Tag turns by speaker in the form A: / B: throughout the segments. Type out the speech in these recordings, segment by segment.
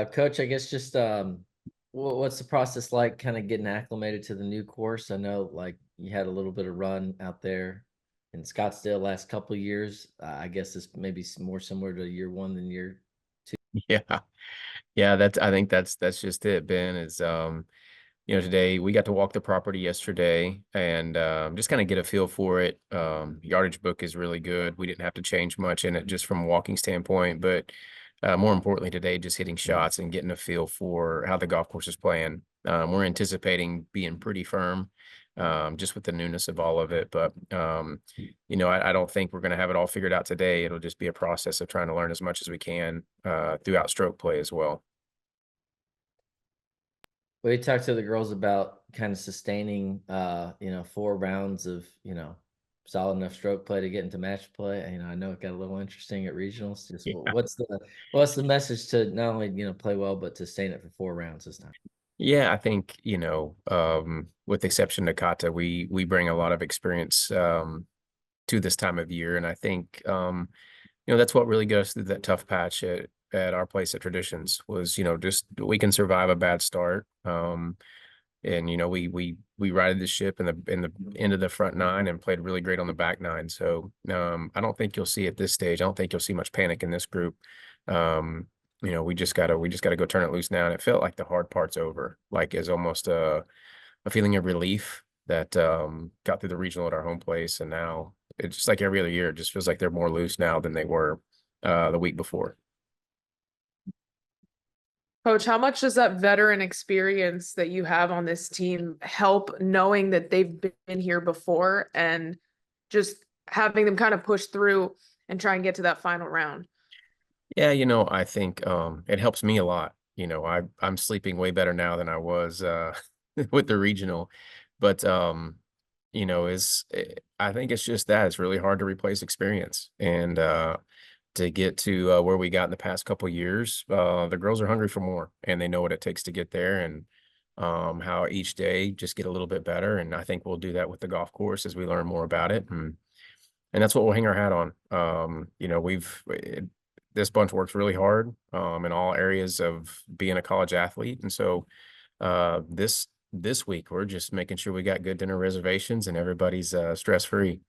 A: Coach, I guess just what's the process like kind of getting acclimated to the new course? I know like you had a little bit of run out there in Scottsdale last couple of years. I guess it's maybe more similar to year one than year two.
B: Yeah. Yeah, I think that's just it, Ben, is today we got to walk the property yesterday and just kind of get a feel for it. Yardage book is really good. We didn't have to change much in it just from a walking standpoint, but more importantly today, just hitting shots and getting a feel for how the golf course is playing. We're anticipating being pretty firm, just with the newness of all of it. But I don't think we're going to have it all figured out today. It'll just be a process of trying to learn as much as we can throughout stroke play as well.
A: We talked to the girls about kind of sustaining 4 rounds of, solid enough stroke play to get into match play. I know it got a little interesting at regionals. Just what's the message to not only, play well, but to sustain it for 4 rounds this time?
B: Yeah, I think, with the exception to Kata, we bring a lot of experience to this time of year. And I think that's what really got us through that tough patch at our place at Traditions was, just we can survive a bad start. And we righted the ship in the end of the front nine and played really great on the back nine. So I don't think you'll see at this stage. I don't think you'll see much panic in this group. We just gotta go turn it loose now. And it felt like the hard part's over. Like is almost a feeling of relief that got through the regional at our home place, and now it's just like every other year. It just feels like they're more loose now than they were the week before.
C: Coach, how much does that veteran experience that you have on this team help knowing that they've been here before and just having them kind of push through and try and get to that final round?
B: Yeah, I think it helps me a lot. I'm sleeping way better now than I was with the regional, but I think it's just that it's really hard to replace experience, and to get to where we got in the past couple years, the girls are hungry for more, and they know what it takes to get there, and how each day just get a little bit better. And I think we'll do that with the golf course as we learn more about it, and that's what we'll hang our hat on. This bunch works really hard in all areas of being a college athlete, and so this week we're just making sure we got good dinner reservations and everybody's stress free.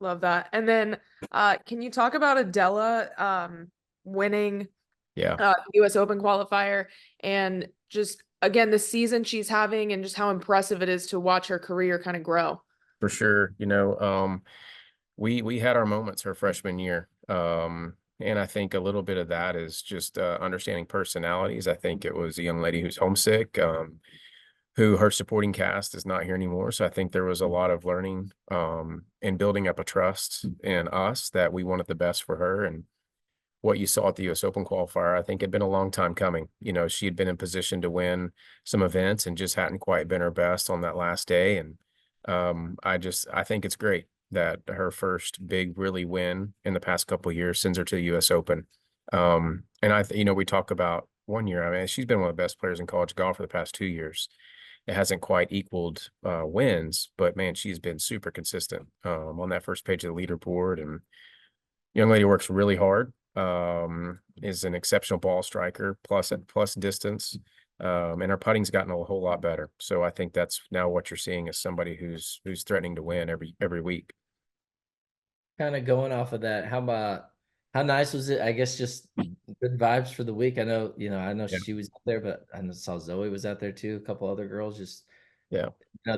C: Love that. And then can you talk about Adela winning
B: Yeah.
C: US Open qualifier and just again the season she's having and just how impressive it is to watch her career kind of grow?
B: For sure. We had our moments her freshman year. And I think a little bit of that is just understanding personalities. I think it was a young lady who's homesick, who her supporting cast is not here anymore. So I think there was a lot of learning and building up a trust in us that we wanted the best for her. And what you saw at the US Open qualifier, I think had been a long time coming. She had been in position to win some events and just hadn't quite been her best on that last day. And I think it's great that her first big really win in the past couple of years sends her to the US Open. And we talk about one year. I mean, she's been one of the best players in college golf for the past 2 years. It hasn't quite equaled wins, but man, she's been super consistent on that first page of the leaderboard. And young lady works really hard. Is an exceptional ball striker, plus distance. And her putting's gotten a whole lot better. So I think that's now what you're seeing is somebody who's threatening to win every week.
A: Kind of going off of that, how nice was it? I guess just good vibes for the week. I know
B: Yeah.
A: she was out there, but I saw Zoe was out there too, a couple other girls. Just
B: Yeah.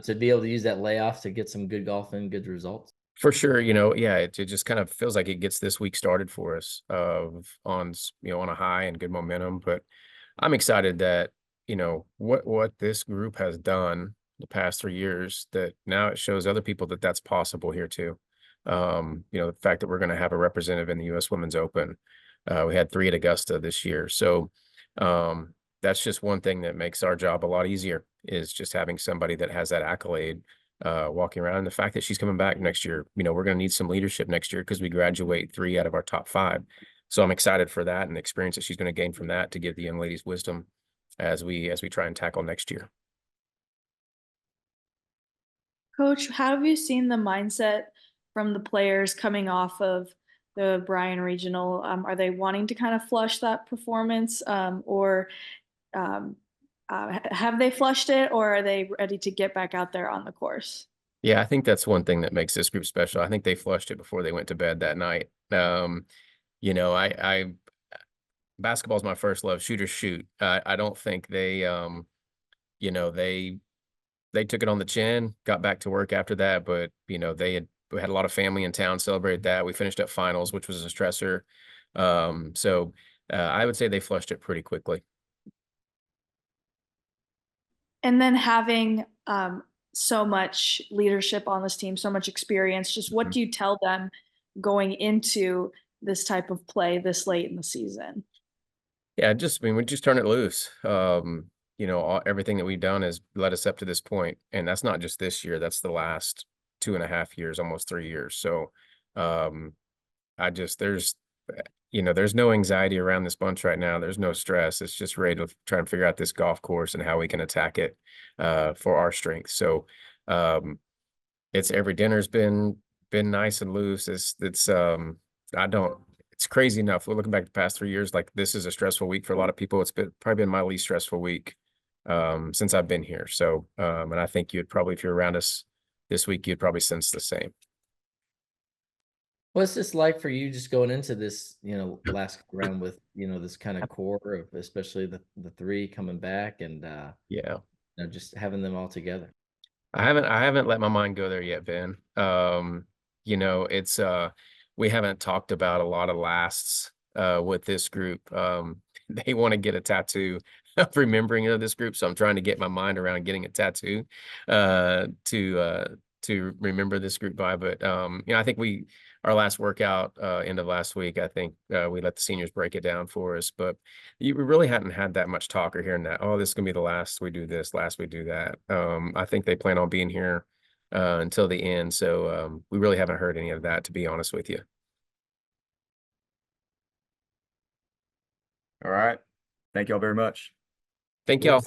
A: to be able to use that layoff to get some good golf and good results.
B: For sure, yeah, it just kind of feels like it gets this week started for us on a high and good momentum. But I'm excited that, what this group has done the past 3 years, that now it shows other people that that's possible here too. The fact that we're going to have a representative in the US Women's Open. We had 3 at Augusta this year. So that's just one thing that makes our job a lot easier, is just having somebody that has that accolade walking around. And the fact that she's coming back next year, we're going to need some leadership next year because we graduate 3 out of our top 5. So I'm excited for that and the experience that she's going to gain from that to give the young ladies wisdom as we try and tackle next year.
D: Coach, how have you seen the mindset from the players coming off of the Bryan Regional? Are they wanting to kind of flush that performance, or have they flushed it, or are they ready to get back out there on the course?
B: Yeah, I think that's one thing that makes this group special. I think they flushed it before they went to bed that night. You know, I basketball's my first love. Shoot or shoot. I don't think they, you know, they took it on the chin, got back to work after that. But you know, we had a lot of family in town, celebrated that. We finished up finals, which was a stressor. So I would say they flushed it pretty quickly.
D: And then having so much leadership on this team, so much experience, just what do you tell them going into this type of play this late in the season?
B: Yeah, I mean, we just turn it loose. You know, everything that we've done has led us up to this point, and that's not just this year. That's the last 2.5 years, almost 3 years. So, there's, you know, there's no anxiety around this bunch right now. There's no stress. It's just ready to try and figure out this golf course and how we can attack it, for our strength. So, it's every dinner's been nice and loose. It's crazy enough. We're looking back the past 3 years, like this is a stressful week for a lot of people. It's probably been my least stressful week since I've been here. So, and I think you'd probably, if you're around us this week, you'd probably sense the same.
A: What's this like for you just going into this, you know, last round with, you know, this kind of core of especially the three coming back and
B: Yeah.
A: you know, just having them all together?
B: I haven't let my mind go there yet, Ben. You know, it's we haven't talked about a lot of lasts with this group. They want to get a tattoo of remembering of this group, so I'm trying to get my mind around getting a tattoo to remember this group by. But you know, I think our last workout end of last week, I think we let the seniors break it down for us, but we really hadn't had that much talk or hearing that, oh, this is gonna be the last we do this, last we do that. I think they plan on being here until the end. So we really haven't heard any of that, to be honest with you.
E: All right. Thank y'all very much.
B: Thank y'all.